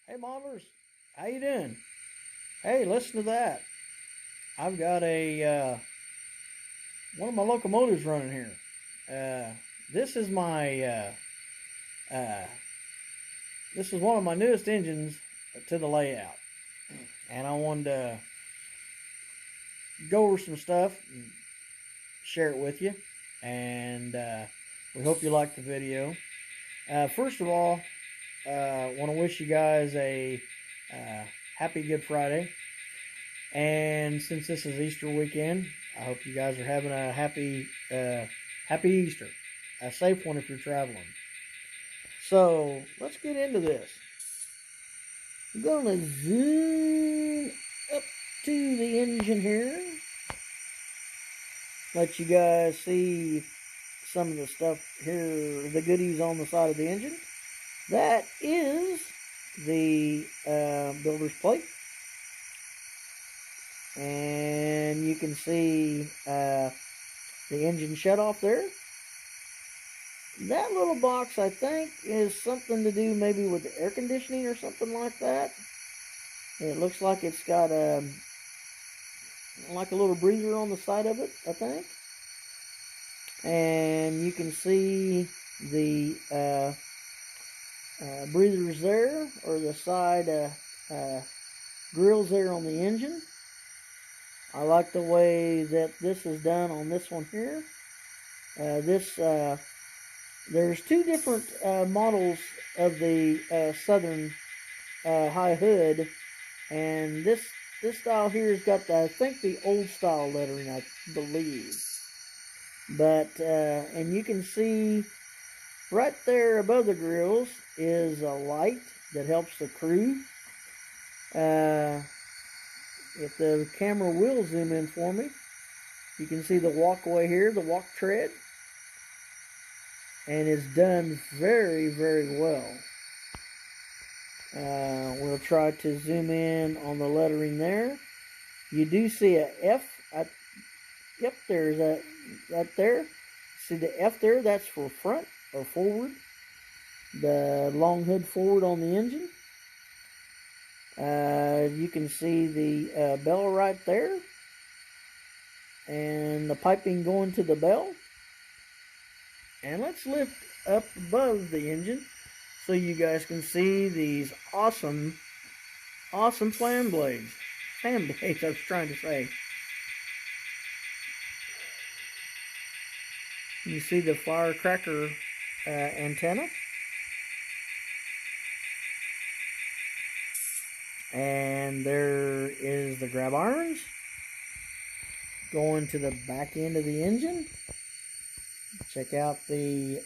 Hey modelers, how you doing? Hey, listen to that. I've got a one of my locomotives running here. This is my uh, this is one of my newest engines to the layout, and I wanted to go over some stuff and share it with you. And we hope you like the video. First of all, want to wish you guys a happy Good Friday. And since this is Easter weekend, I hope you guys are having a happy Easter. A safe one if you're traveling. So let's get into this. I'm going to zoom up to the engine here. Let you guys see some of the stuff here, the goodies on the side of the engine. That is the builder's plate. And you can see the engine shutoff there. That little box, I think, is something to do maybe with the air conditioning or something like that. It looks like it's got like a little breather on the side of it, I think. And you can see the breathers there, or the side grills there on the engine. I like the way that this is done on this one here. There's two different models of the Southern high hood, and this style here has got I think the old style lettering, I believe. But and you can see right there above the grills is a light that helps the crew. If the camera will zoom in for me, you can see the walkway here, the walk tread. And it's done very, very well. We'll try to zoom in on the lettering there. You do see a F. Yep, there's a right there. See the F there? That's for front or forward. The long hood forward on the engine. You can see the bell right there, and the piping going to the bell. And let's lift up above the engine so you guys can see these awesome fan blades. Fan blades, I was trying to say. You see the firecracker antenna. And there is the grab irons going to the back end of the engine. Check out the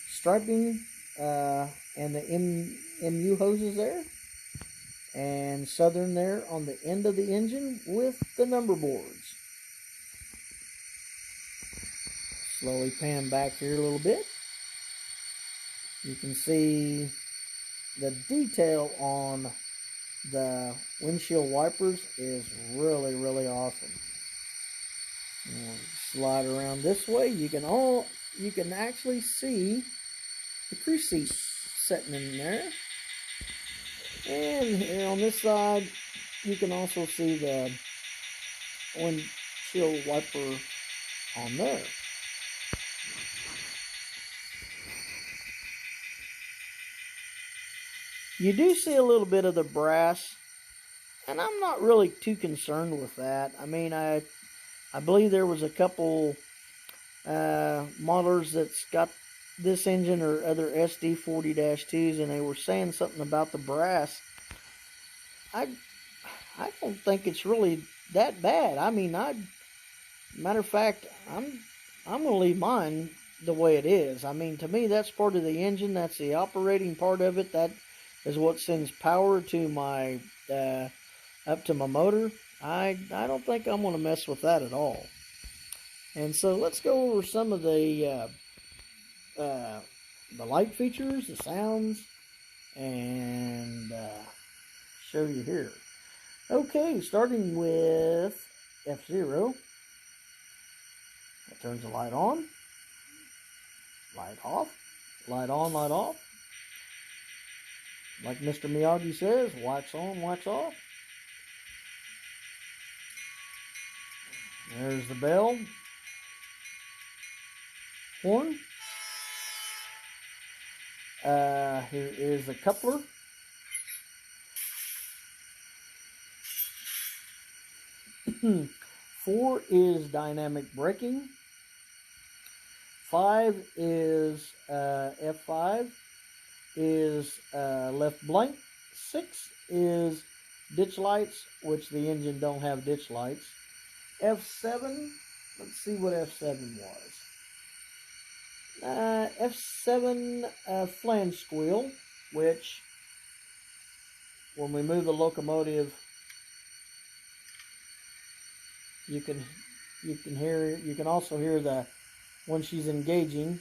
striping and the MU hoses there. And Southern there on the end of the engine with the number boards. Slowly pan back here a little bit. You can see the detail on the windshield wipers is really, really awesome. Slide around this way. You can actually see the crew seat sitting in there. And here on this side, you can also see the windshield wiper on there. You do see a little bit of the brass, and I'm not really too concerned with that. I mean, I believe there was a couple modelers that's got this engine or other SD40-2s, and they were saying something about the brass. I don't think it's really that bad. I mean, matter of fact, I'm gonna leave mine the way it is. I mean, to me, that's part of the engine. That's the operating part of it. That is what sends power to my up to my motor. I don't think I'm going to mess with that at all. And so let's go over some of the light features, the sounds, and show you here. Okay, starting with F0. That turns the light on, light off, light on, light off. Like Mr. Miyagi says, wax on, wax off. There's the bell. Horn. Here is a coupler. Four is dynamic braking. 5 is F5 is left blank. 6 is ditch lights, which the engine don't have ditch lights. F7, let's see what F7 was. F7 flange squeal, which when we move the locomotive, you can hear. You can also hear the when she's engaging.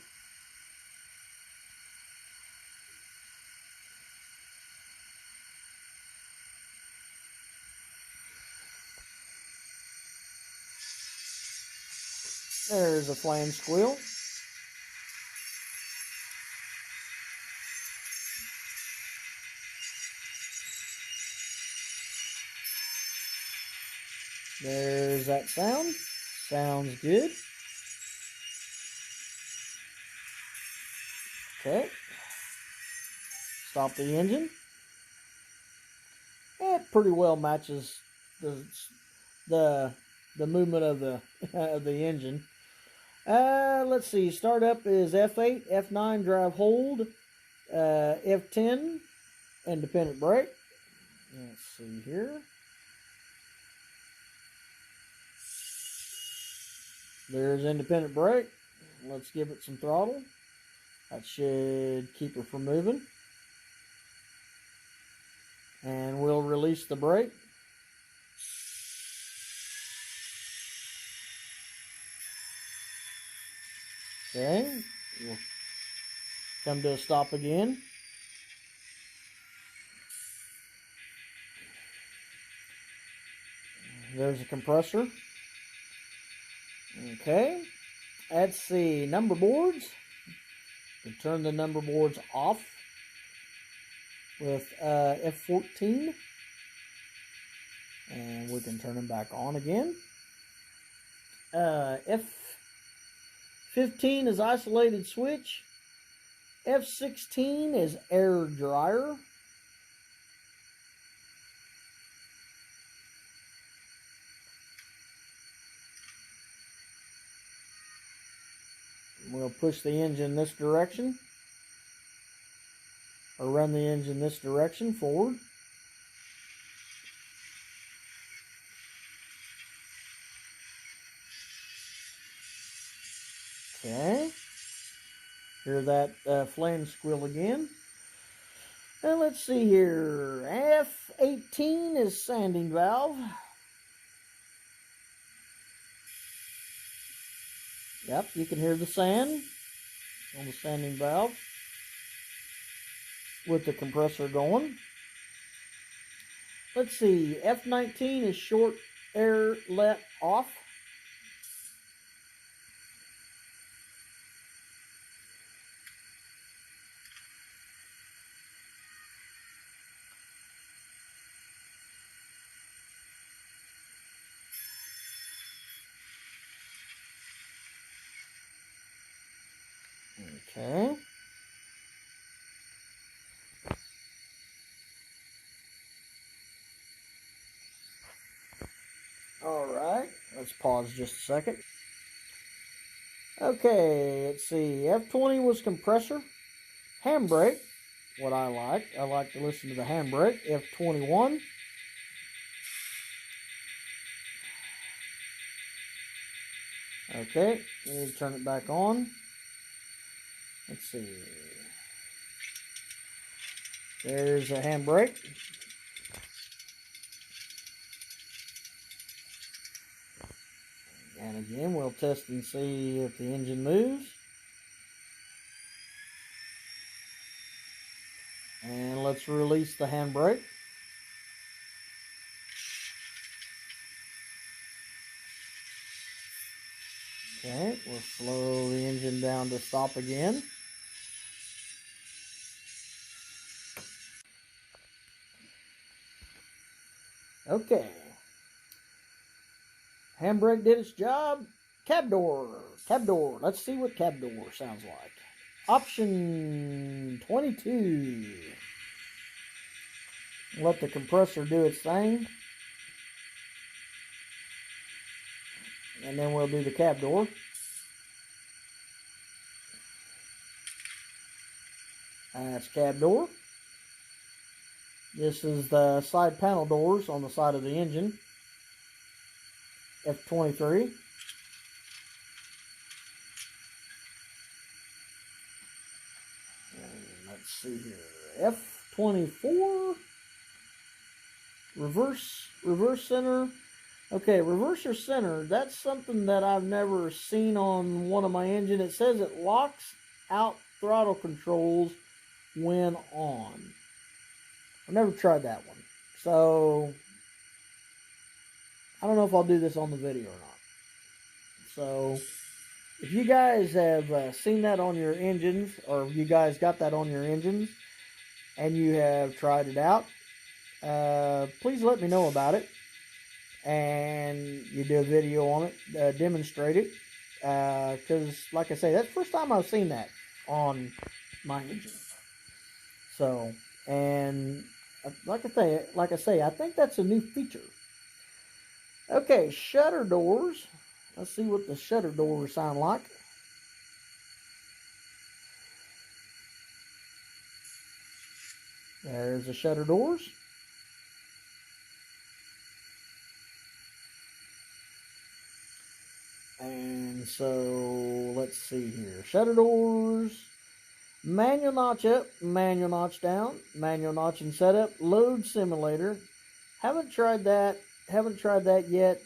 There's a flange squeal. There's that sound. Sounds good. Okay. Stop the engine. It pretty well matches the movement of the of the engine. Let's see. Startup is F8, F9 drive hold, F10 independent brake. Let's see here. There's independent brake. Let's give it some throttle. That should keep her from moving. And we'll release the brake. Okay. We'll come to a stop again. There's a compressor. Okay. Let's see. Number boards. We turn the number boards off with F14. And we can turn them back on again. F15 is isolated switch. F16 is air dryer. We'll push the engine this direction, or run the engine this direction forward. Okay. Hear that flange squeal again. And let's see here. F18 is sanding valve. Yep, you can hear the sand on the sanding valve with the compressor going. Let's see, F19 is short air let off. Okay. All right, let's pause just a second. Okay, let's see. F20 was compressor. Handbrake, what I like to listen to the handbrake. F21. Okay, we need to turn it back on. Let's see. There's a handbrake. And again, we'll test and see if the engine moves. And let's release the handbrake. Okay, we'll slow the engine down to stop again. Okay. Handbrake did its job. Cab door. Cab door. Let's see what cab door sounds like. Option 22. Let the compressor do its thing. And then we'll do the cab door. That's cab door. This is the side panel doors on the side of the engine. F23. And let's see here. F24. Reverse center. Okay, reverser center. That's something that I've never seen on one of my engines. It says it locks out throttle controls when on. I've never tried that one. So I don't know if I'll do this on the video or not. So if you guys have seen that on your engines, or you guys got that on your engines and you have tried it out, please let me know about it, and you do a video on it, demonstrate it, because like I say, that's the first time I've seen that on my engine. So, and like I say, I think that's a new feature. Okay, shutter doors. Let's see what the shutter doors sound like. There's the shutter doors. And so, let's see here. Shutter doors. Manual notch up, manual notch down, manual notch and setup, load simulator. Haven't tried that yet.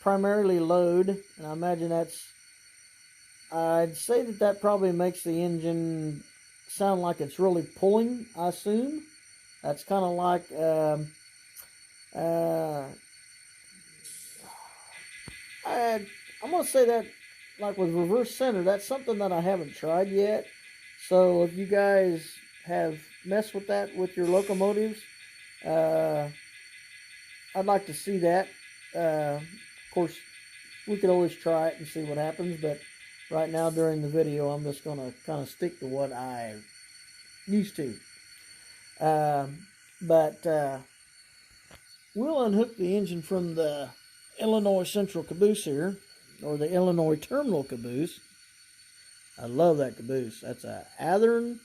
Primarily load, and I imagine I'd say that probably makes the engine sound like it's really pulling, I assume. That's kind of like, I'm going to say that, like with reverse center, that's something that I haven't tried yet. So if you guys have messed with that with your locomotives, I'd like to see that. Of course, we could always try it and see what happens, but right now during the video, I'm just going to kind of stick to what I'm used to. We'll unhook the engine from the Illinois Central caboose here, or the Illinois Terminal caboose. I love that caboose. That's a Athearn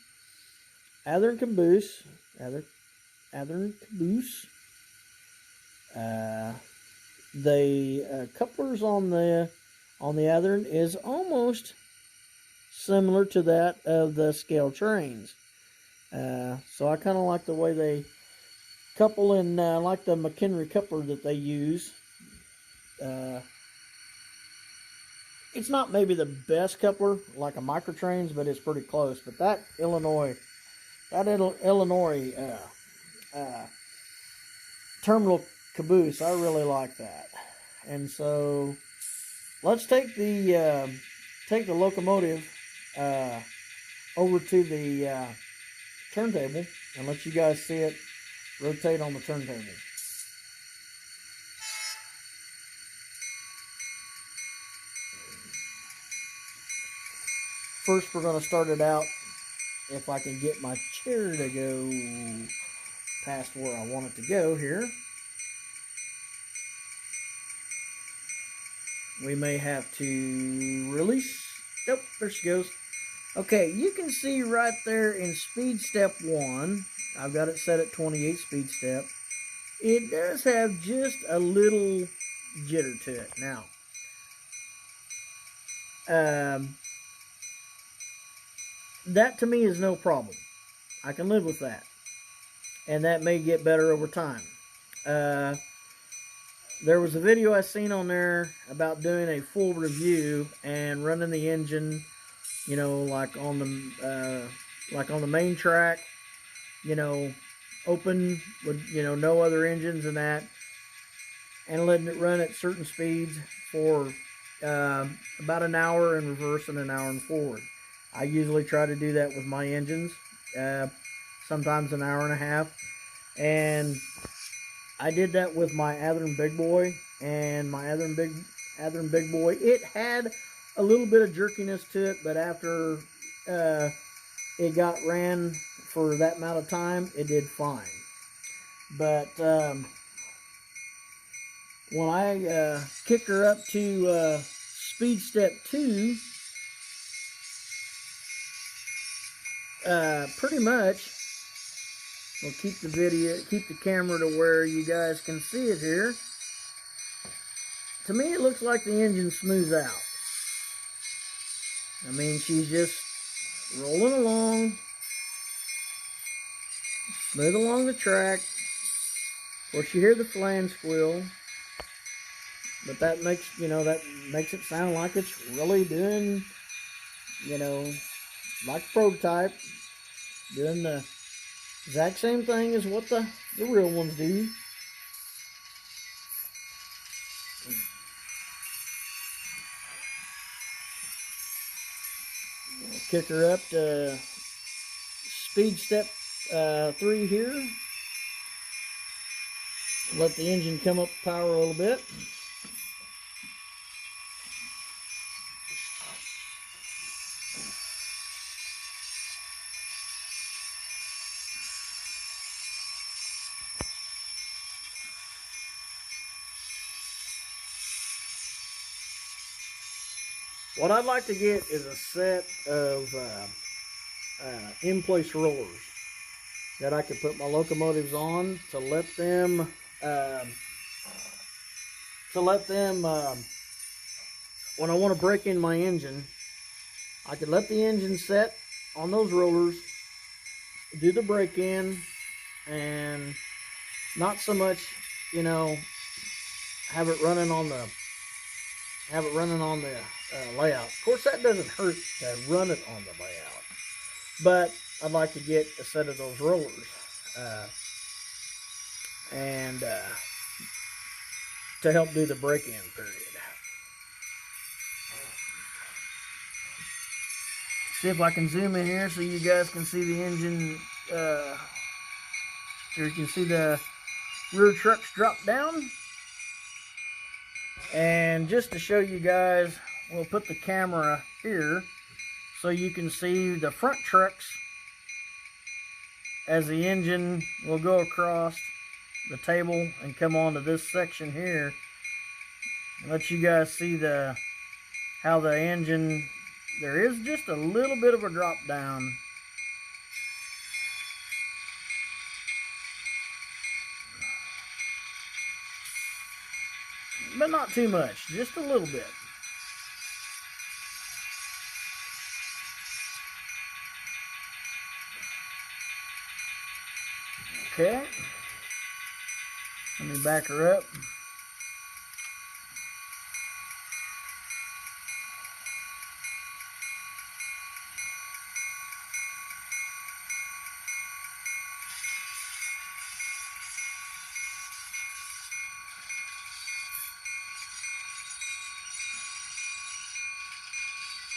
caboose. Athearn caboose. The couplers on the Athearn is almost similar to that of the Scaletrains. So I kind of like the way they couple in, like the McHenry coupler that they use. It's not maybe the best coupler like a Microtrains, but it's pretty close. But that Illinois terminal caboose, I really like that. And so let's take the locomotive over to the turntable and let you guys see it rotate on the turntable. First, we're going to start it out, if I can get my chair to go past where I want it to go here. We may have to release. Nope, there she goes. Okay, you can see right there in speed step 1, I've got it set at 28 speed step. It does have just a little jitter to it. Now, that to me is no problem. I can live with that. And that may get better over time. There was a video I seen on there about doing a full review and running the engine, you know, like on the main track, you know, open with, you know, no other engines and that, and letting it run at certain speeds for about an hour in reverse and an hour in forward. I usually try to do that with my engines, sometimes an hour and a half. And I did that with my Athearn Big Boy, and my Athearn Big Boy, it had a little bit of jerkiness to it, but after it got ran for that amount of time, it did fine. But when I kicked her up to speed step 2, pretty much, we'll keep the camera to where you guys can see it here. To me, it looks like the engine smooths out. I mean, she's just rolling along, smooth along the track. Of course, you hear the flange squeal, but that makes it sound like it's really doing, like prototype, doing the exact same thing as what the real ones do. Kick her up to speed step 3 here. Let the engine come up to power a little bit. What I'd like to get is a set of in-place rollers that I could put my locomotives on to let them when I want to break in my engine, I could let the engine set on those rollers, do the break in, and not so much, have it running on the layout. Of course, that doesn't hurt to run it on the layout, but I'd like to get a set of those rollers and to help do the break-in period. See if I can zoom in here so you guys can see the engine. Here you can see the rear trucks drop down. And just to show you guys, we'll put the camera here so you can see the front trucks as the engine will go across the table and come onto this section here. Let you guys see how the engine, there is just a little bit of a drop down. But not too much, just a little bit. Okay. Let me back her up.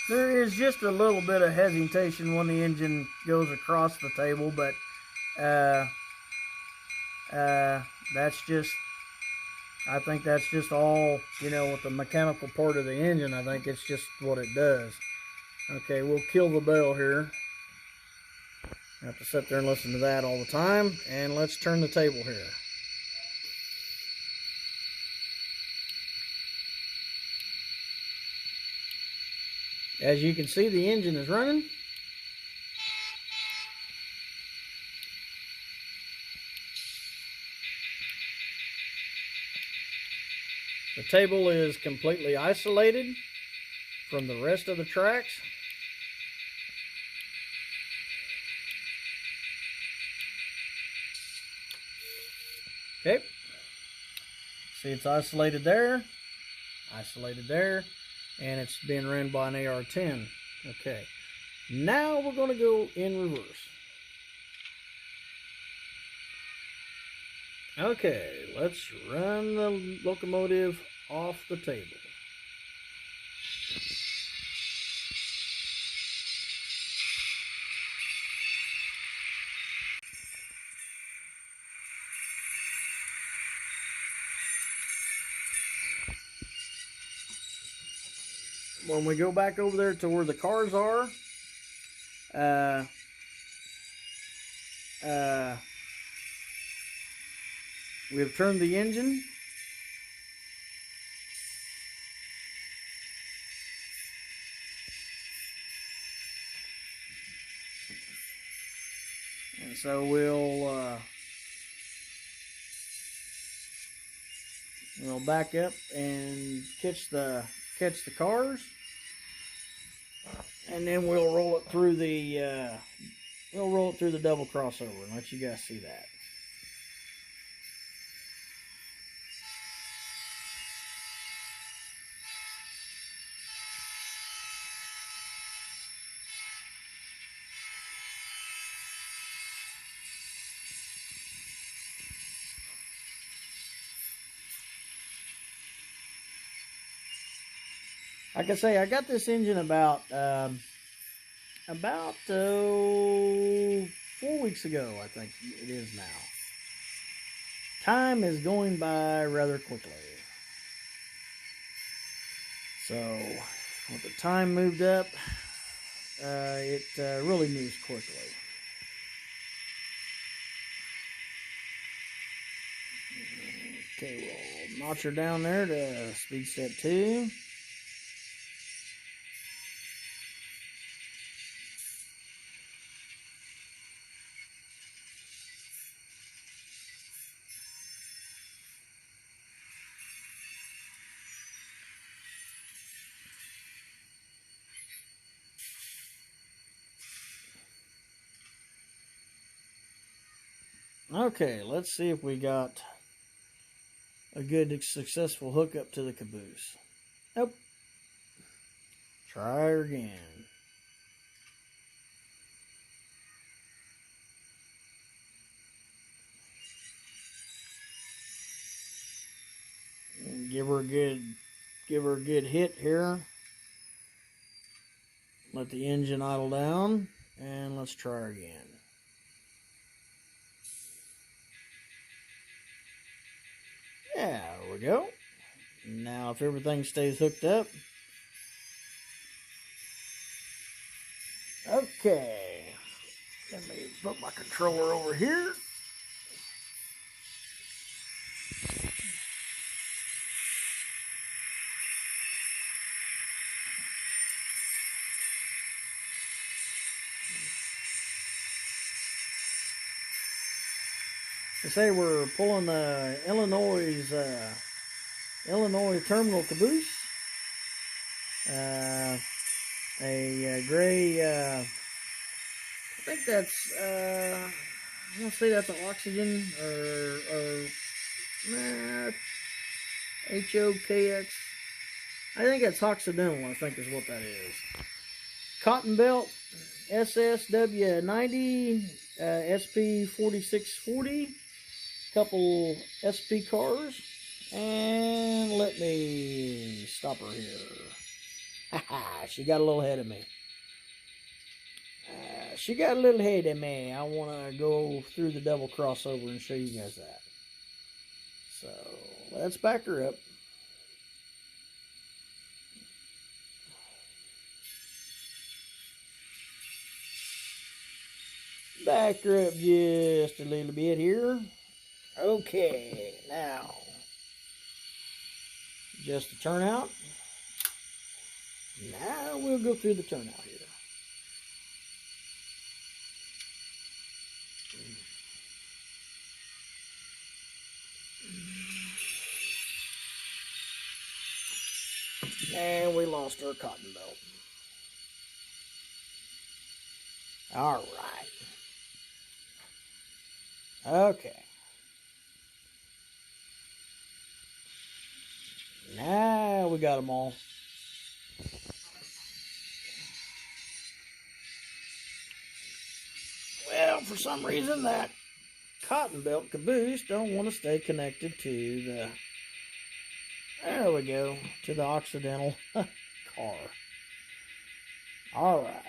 There is just a little bit of hesitation when the engine goes across the table, but I think that's just all, with the mechanical part of the engine. I think it's just what it does. Okay, we'll kill the bell here. I have to sit there and listen to that all the time. And let's turn the table here. As you can see, the engine is running. The table is completely isolated from the rest of the tracks. Okay. See, it's isolated there, and it's being ran by an AR-10. Okay. Now we're going to go in reverse. Okay, let's run the locomotive off the table. when we go back over there to where the cars are, we have turned the engine. And so we'll back up and catch the cars, and then we'll roll it through the double crossover and let you guys see that. Like I say, I got this engine about 4 weeks ago, I think it is now. Time is going by rather quickly. So, with the time moved up, it really moves quickly. Okay, we'll notch her down there to speed step 2. Okay, let's see if we got a good successful hookup to the caboose. Nope. Try her again. And give her a good hit here. Let the engine idle down, and let's try her again. Yeah, there we go. Now, if everything stays hooked up. Okay. Let me put my controller over here. I say we're pulling the Illinois terminal caboose, a gray. I think that's I'm gonna say that's an oxygen or HOKX. I think that's Occidental. I think is what that is. Cotton belt SSW90 SP40-2. Couple SP cars, and let me stop her here. She got a little ahead of me. I want to go through the double crossover and show you guys that. So let's back her up. Back her up just a little bit here. Okay, now, just the turnout. Now we'll go through the turnout here. And we lost our cotton belt. All right. Okay. Now we got them all. Well, for some reason that cotton belt caboose don't want to stay connected to the, there we go, to the Occidental car. All right.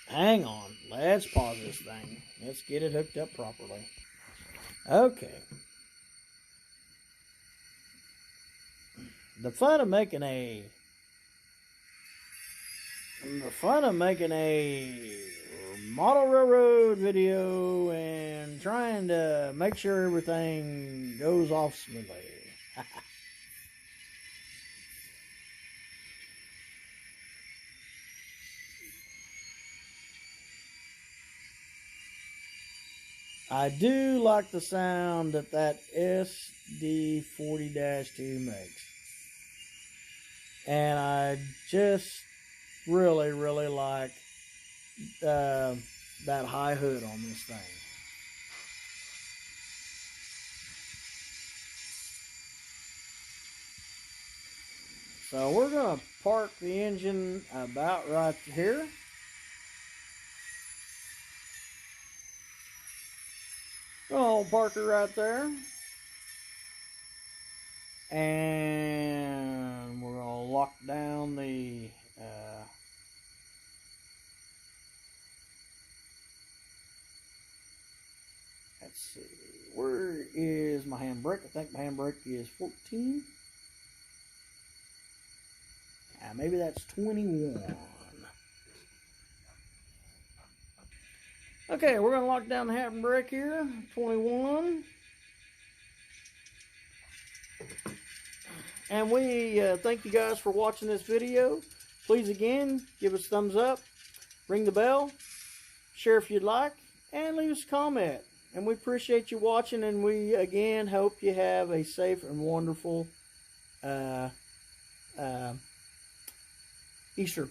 Hang on. Let's pause this thing. Let's get it hooked up properly. Okay. the fun of making a model railroad video and trying to make sure everything goes off smoothly. I do like the sound that SD40-2 makes. And I just really like that high hood on this thing. So we're going to park the engine about right here. Oh, park it right there. And we're going to lock down the let's see, where is my handbrake? I think my handbrake is 14. Maybe that's 21. Okay, we're going to lock down the handbrake here, 21. And we thank you guys for watching this video. Please, again, give us a thumbs up, ring the bell, share if you'd like, and leave us a comment. And we appreciate you watching, and we, again, hope you have a safe and wonderful Easter.